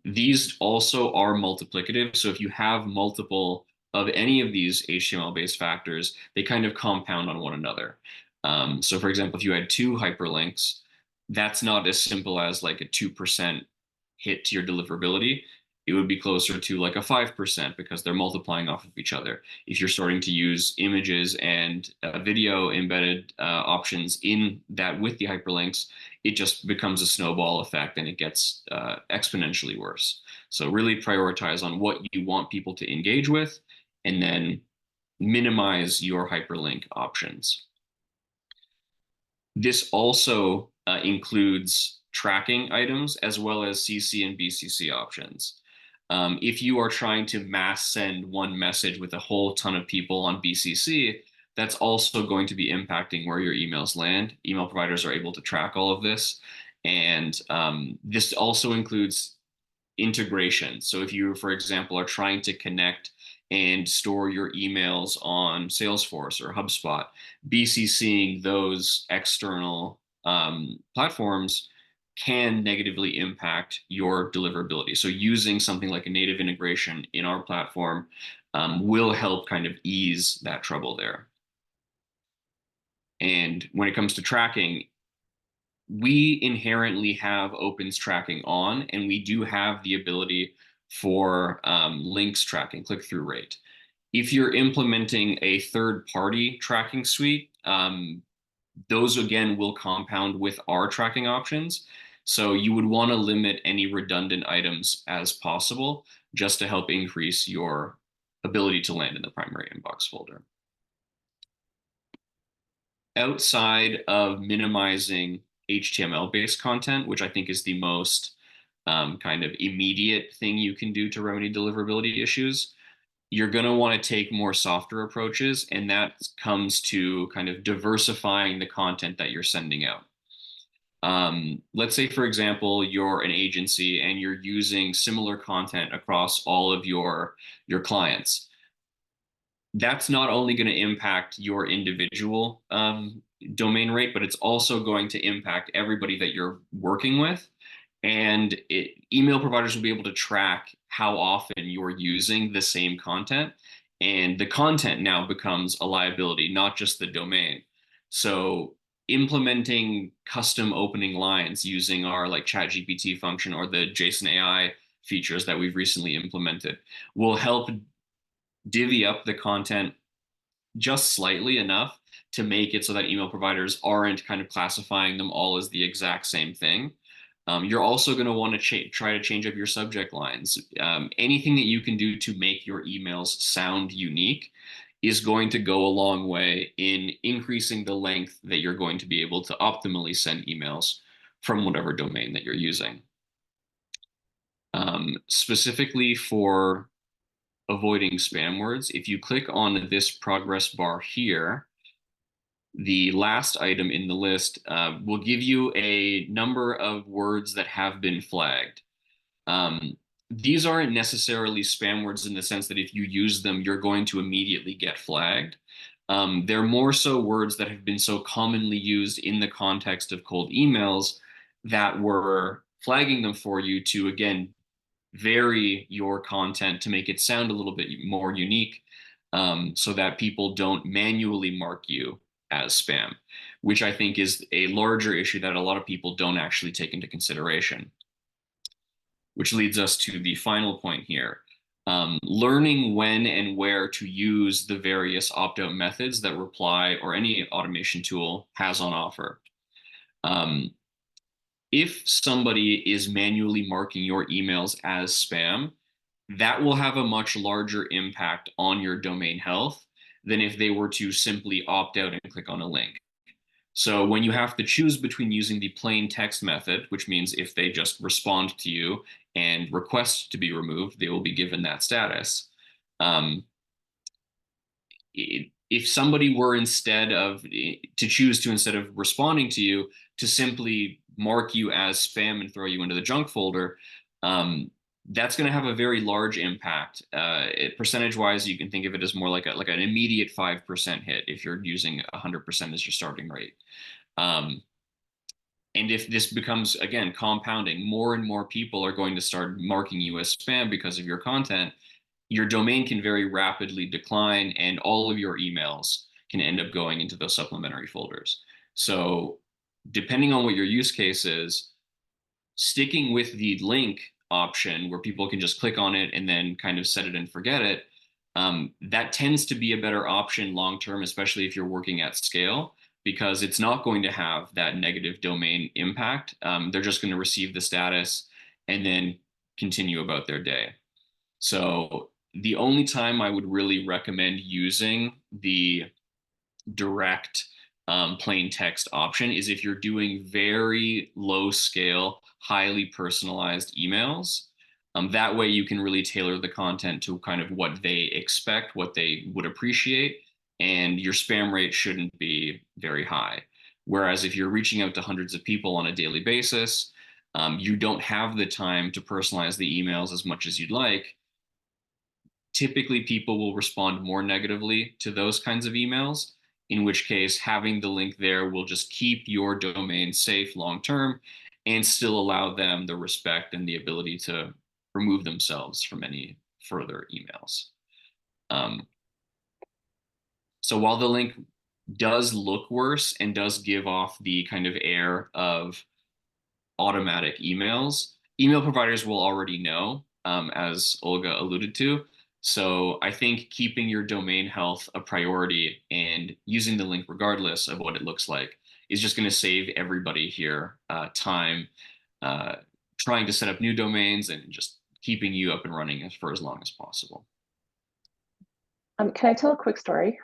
These also are multiplicative. So if you have multiple of any of these HTML-based factors, they kind of compound on one another. So for example, if you had 2 hyperlinks, that's not as simple as like a 2% hit to your deliverability. It would be closer to like a 5% because they're multiplying off of each other. If you're starting to use images and video embedded options in that with the hyperlinks, it just becomes a snowball effect, and it gets exponentially worse. So really prioritize on what you want people to engage with, and then minimize your hyperlink options. This also includes tracking items as well as CC and BCC options. If you are trying to mass send one message with a whole ton of people on BCC, that's also going to be impacting where your emails land. Email providers are able to track all of this. And this also includes integration. So if you, for example, are trying to connect and store your emails on Salesforce or HubSpot, BCCing those external platforms can negatively impact your deliverability. So using something like a native integration in our platform will help kind of ease that trouble there. And when it comes to tracking, we inherently have opens tracking on, and we do have the ability for links tracking, click-through rate. If you're implementing a third-party tracking suite, those again will compound with our tracking options. So you would want to limit any redundant items as possible just to help increase your ability to land in the primary inbox folder. Outside of minimizing HTML-based content, which I think is the most kind of immediate thing you can do to remedy deliverability issues, you're going to want to take more softer approaches, and that comes to kind of diversifying the content that you're sending out. Let's say, for example, you're an agency and you're using similar content across all of your clients. That's not only going to impact your individual domain rate, but it's also going to impact everybody that you're working with. And email providers will be able to track how often you're using the same content. And the content now becomes a liability, not just the domain. So implementing custom opening lines using our like ChatGPT function or the JSON AI features that we've recently implemented will help divvy up the content just slightly enough to make it so that email providers aren't kind of classifying them all as the exact same thing. You're also going to want to try to change up your subject lines. Anything that you can do to make your emails sound unique is going to go a long way in increasing the length that you're going to be able to optimally send emails from whatever domain that you're using. Specifically for avoiding spam words, if you click on this progress bar here, the last item in the list will give you a number of words that have been flagged. These aren't necessarily spam words in the sense that if you use them, you're going to immediately get flagged. They're more so words that have been so commonly used in the context of cold emails that we're flagging them for you to, again, vary your content to make it sound a little bit more unique, so that people don't manually mark you as spam, which I think is a larger issue that a lot of people don't actually take into consideration. Which leads us to the final point here. Learning when and where to use the various opt-out methods that Reply or any automation tool has on offer. If somebody is manually marking your emails as spam, that will have a much larger impact on your domain health than if they were to simply opt out and click on a link. So when you have to choose between using the plain text method, which means if they just respond to you and request to be removed, they will be given that status. If somebody were instead of responding to you, to simply mark you as spam and throw you into the junk folder, that's going to have a very large impact. Percentage-wise, you can think of it as more like an immediate 5% hit if you're using 100% as your starting rate. And if this becomes, again, compounding, more and more people are going to start marking you as spam because of your content, your domain can very rapidly decline and all of your emails can end up going into those supplementary folders. So depending on what your use case is, sticking with the link option where people can just click on it and then kind of set it and forget it, that tends to be a better option long-term, especially if you're working at scale, because it's not going to have that negative domain impact. They're just going to receive the status and then continue about their day. So the only time I would really recommend using the direct plain text option is if you're doing very low scale, highly personalized emails. That way you can really tailor the content to kind of what they expect, what they would appreciate, and your spam rate shouldn't be very high. Whereas if you're reaching out to hundreds of people on a daily basis, you don't have the time to personalize the emails as much as you'd like. Typically, people will respond more negatively to those kinds of emails, in which case having the link there will just keep your domain safe long-term and still allow them the respect and the ability to remove themselves from any further emails. So while the link does look worse and does give off the kind of air of automatic emails, email providers will already know, as Olga alluded to. So I think keeping your domain health a priority and using the link regardless of what it looks like is just going to save everybody here time trying to set up new domains and just keeping you up and running for as long as possible. Can I tell a quick story?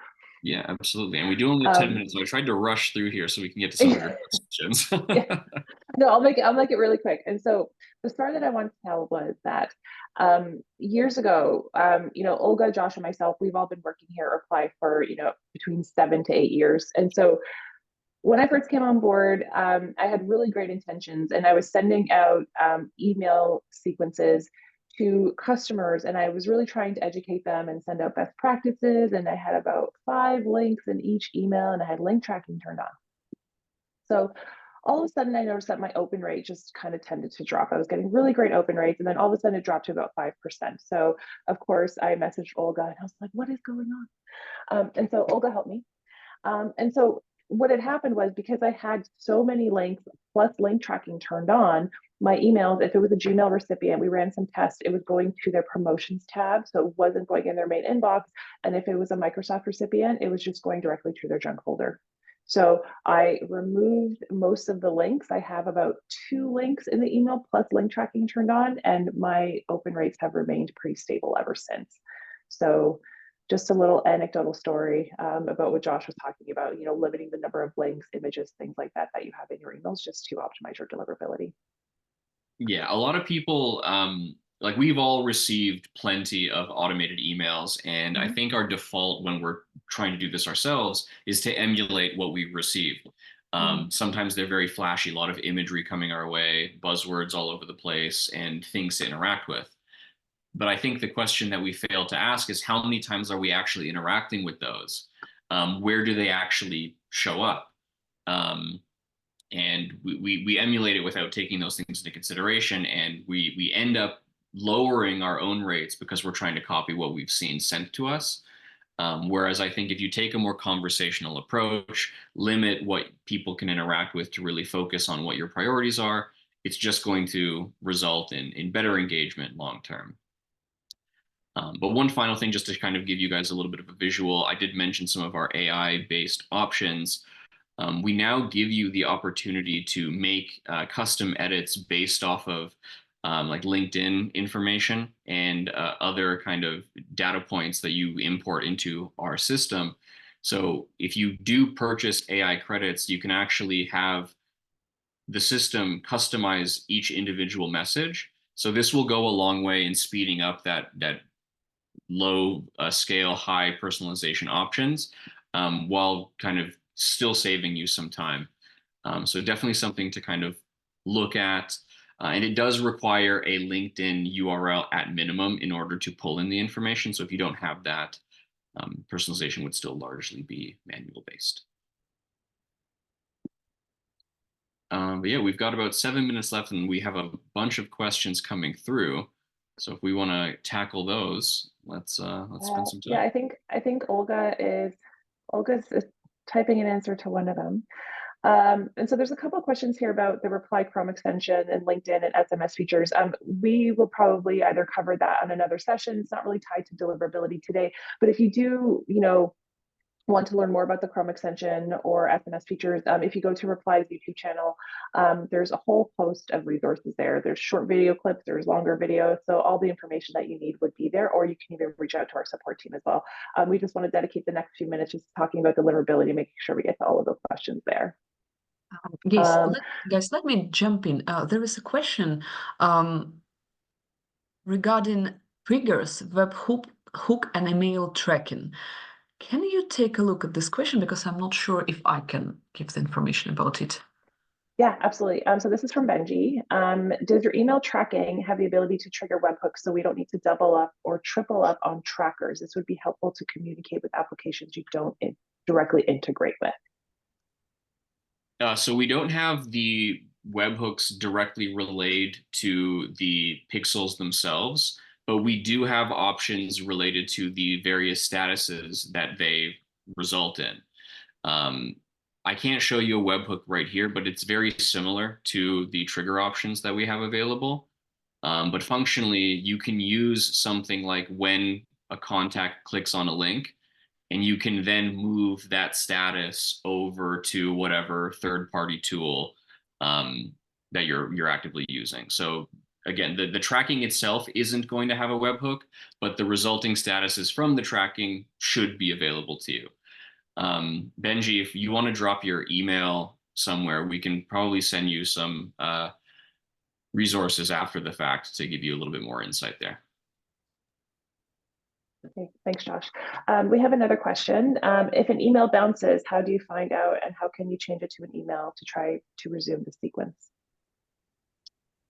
Yeah, absolutely. And we do only have 10 minutes, so I tried to rush through here so we can get to some of your questions. Yeah. No, I'll make it really quick. And so the story that I wanted to tell was that years ago, Olga, Josh, and myself, we've all been working here at Reply for, between 7 to 8 years. And so when I first came on board, I had really great intentions, and I was sending out email sequences to customers, and I was really trying to educate them and send out best practices. And I had about 5 links in each email, and I had link tracking turned on. So all of a sudden, I noticed that my open rate just kind of tended to drop. I was getting really great open rates, and then all of a sudden, it dropped to about 5%. So of course, I messaged Olga, and I was like, "What is going on?" And so Olga helped me. And so what had happened was, because I had so many links plus link tracking turned on, my emails, if it was a Gmail recipient, we ran some tests, it was going to their promotions tab. So it wasn't going in their main inbox. And if it was a Microsoft recipient, it was just going directly to their junk folder. So I removed most of the links. I have about 2 links in the email plus link tracking turned on, and my open rates have remained pretty stable ever since. So just a little anecdotal story about what Josh was talking about, limiting the number of links, images, things like that you have in your emails, just to optimize your deliverability. Yeah, a lot of people, like we've all received plenty of automated emails, and I think our default when we're trying to do this ourselves is to emulate what we've received. Sometimes they're very flashy, a lot of imagery coming our way, buzzwords all over the place, and things to interact with. But I think the question that we fail to ask is, how many times are we actually interacting with those? Where do they actually show up? And we emulate it without taking those things into consideration, and we end up lowering our own rates because we're trying to copy what we've seen sent to us. Whereas I think if you take a more conversational approach, limit what people can interact with to really focus on what your priorities are, it's just going to result in better engagement long term. But one final thing, just to kind of give you guys a little bit of a visual, I did mention some of our AI-based options. We now give you the opportunity to make custom edits based off of like LinkedIn information and other kind of data points that you import into our system. So if you do purchase AI credits, you can actually have the system customize each individual message. So this will go a long way in speeding up that low scale, high personalization options, while kind of still saving you some time. So definitely something to kind of look at. And it does require a LinkedIn URL at minimum in order to pull in the information. So if you don't have that, personalization would still largely be manual based. But yeah, we've got about 7 minutes left, and we have a bunch of questions coming through. So if we want to tackle those, let's spend some time. Yeah, I think Olga's typing an answer to one of them. And so there's a couple of questions here about the Reply Chrome extension and LinkedIn and SMS features. We will probably either cover that on another session. It's not really tied to deliverability today, but if you do, want to learn more about the Chrome extension or SMS features, if you go to Reply's YouTube channel, there's a whole host of resources there. There's short video clips, there's longer videos. So all the information that you need would be there, or you can even reach out to our support team as well. We just want to dedicate the next few minutes just talking about deliverability, making sure we get to all of those questions there. Guys, let me jump in. There is a question regarding triggers, webhook, and email tracking. Can you take a look at this question, because I'm not sure if I can give the information about it. Yeah, absolutely. So this is from Benji. Does your email tracking have the ability to trigger webhooks so we don't need to double up or triple up on trackers? This would be helpful to communicate with applications you don't directly integrate with. So we don't have the webhooks directly relayed to the pixels themselves, but we do have options related to the various statuses that they result in. I can't show you a webhook right here, but it's very similar to the trigger options that we have available. But functionally, you can use something like when a contact clicks on a link, and you can then move that status over to whatever third-party tool that you're actively using. So again, the tracking itself isn't going to have a webhook, but the resulting statuses from the tracking should be available to you. Benji, if you want to drop your email somewhere, we can probably send you some resources after the fact to give you a little bit more insight there. Okay, thanks, Josh. We have another question. If an email bounces, how do you find out, and how can you change it to an email to try to resume the sequence?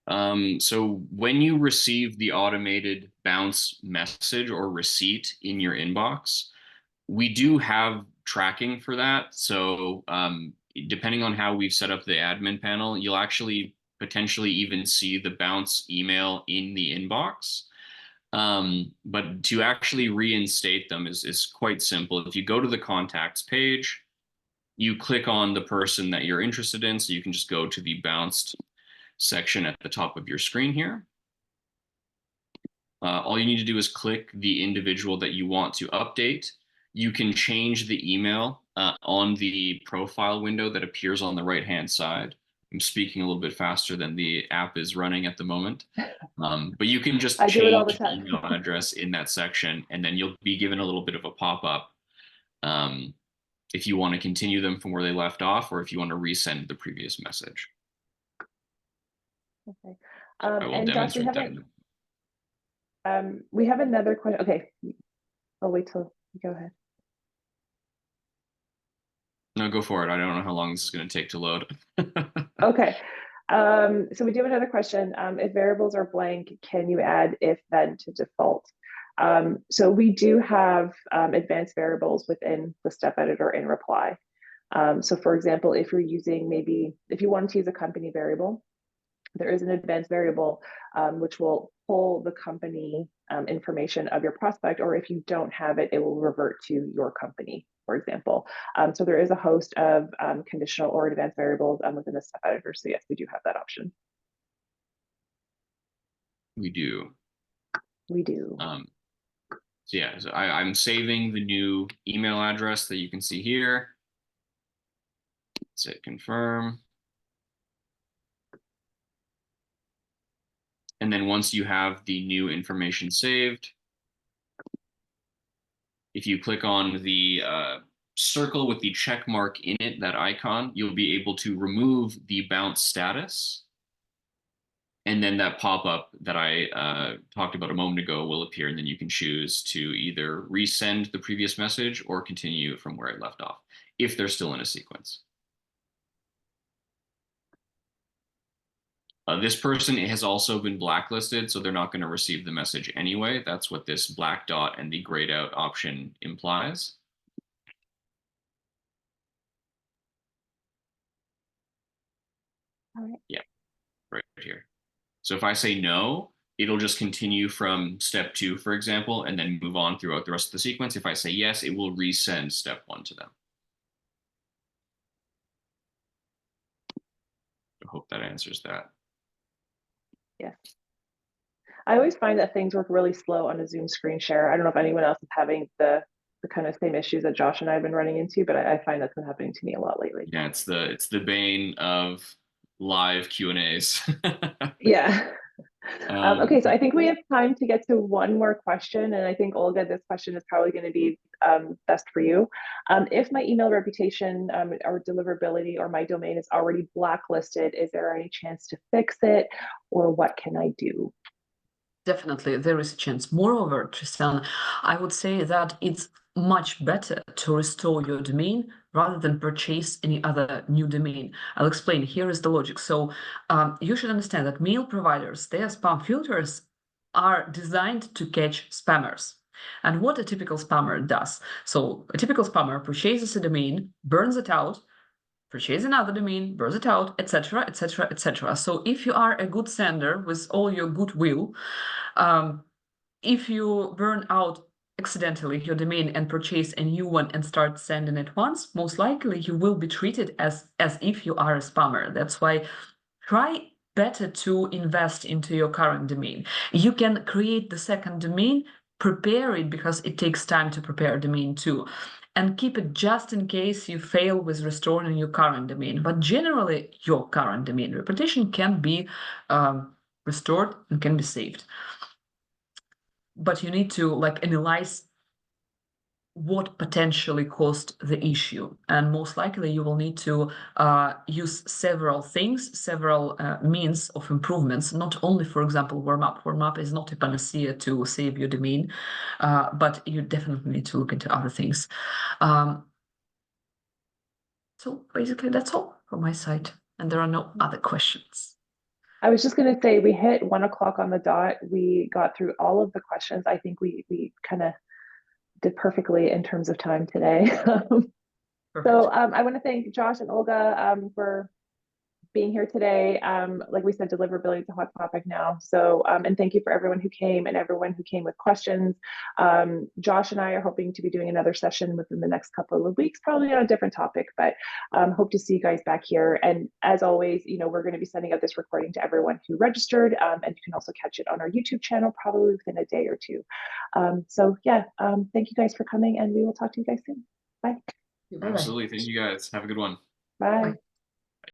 So when you receive the automated bounce message or receipt in your inbox, we do have tracking for that. So depending on how we've set up the admin panel, you'll actually potentially even see the bounce email in the inbox. But to actually reinstate them is quite simple. If you go to the contacts page, you click on the person that you're interested in. So you can just go to the bounced section at the top of your screen here. All you need to do is click the individual that you want to update. You can change the email on the profile window that appears on the right-hand side. I'm speaking a little bit faster than the app is running at the moment. But you can just change the email address in that section, and then you'll be given a little bit of a pop-up if you want to continue them from where they left off, or if you want to resend the previous message. Okay. I will and Josh, demonstrate that. We have another question. Okay, I'll wait till you go ahead. No, go for it. I don't know how long this is going to take to load. Okay. So we do have another question. If variables are blank, can you add if then to default? So we do have advanced variables within the step editor in reply. So for example, if you're using if you want to use a company variable, there is an advanced variable which will pull the company information of your prospect, or if you don't have it, it will revert to your company, for example. So there is a host of conditional or advanced variables within the step editor. So yes, we do have that option. We do. We do. So yeah, so I'm saving the new email address that you can see here. Let's hit confirm. And then once you have the new information saved, if you click on the circle with the check mark in it, that icon, you'll be able to remove the bounce status. And then that pop-up that I talked about a moment ago will appear, and then you can choose to either resend the previous message or continue from where it left off, if they're still in a sequence. This person has also been blacklisted, so they're not going to receive the message anyway. That's what this black dot and the grayed out option implies. All right. Yeah, right here. So if I say no, it'll just continue from step 2, for example, and then move on throughout the rest of the sequence. If I say yes, it will resend step 1 to them. I hope that answers that. Yes. I always find that things work really slow on a Zoom screen share. I don't know if anyone else is having the kind of same issues that Josh and I have been running into, but I find that's been happening to me a lot lately. Yeah, it's the bane of live Q&As. Yeah. Okay, so I think we have time to get to one more question, and I think, Olga, this question is probably going to be best for you. If my email reputation or deliverability or my domain is already blacklisted, is there any chance to fix it, or what can I do? Definitely, there is a chance. Moreover, Tristan, I would say that it's much better to restore your domain rather than purchase any other new domain. I'll explain. Here is the logic. So you should understand that mail providers, their spam filters are designed to catch spammers. And what a typical spammer does. So a typical spammer purchases a domain, burns it out, purchase another domain, burns it out, etc., etc., etc. So if you are a good sender with all your goodwill, if you burn out accidentally your domain and purchase a new one and start sending it once, most likely you will be treated as if you are a spammer. That's why try better to invest into your current domain. You can create the second domain, prepare it, because it takes time to prepare a domain too. and keep it just in case you fail with restoring your current domain. But generally, your current domain reputation can be restored and can be saved. But you need to like analyze what potentially caused the issue, and most likely you will need to use several things, several means of improvements, not only, for example, warm up is not a panacea to save your domain, but you definitely need to look into other things. So basically that's all from my side, and there are no other questions. I was just going to say, we hit 1 o'clock on the dot. We got through all of the questions. I think we kind of did perfectly in terms of time today. So I want to thank Josh and Olga for being here today. Like we said, deliverability is a hot topic now. So, and thank you for everyone who came and everyone who came with questions. Josh and I are hoping to be doing another session within the next couple of weeks, probably on a different topic, but hope to see you guys back here. And as always, you know, we're going to be sending out this recording to everyone who registered, and you can also catch it on our YouTube channel, probably within a day or two. So yeah, thank you guys for coming, and we will talk to you guys soon. Bye. Absolutely. Thank you guys. Have a good one. Bye. Bye.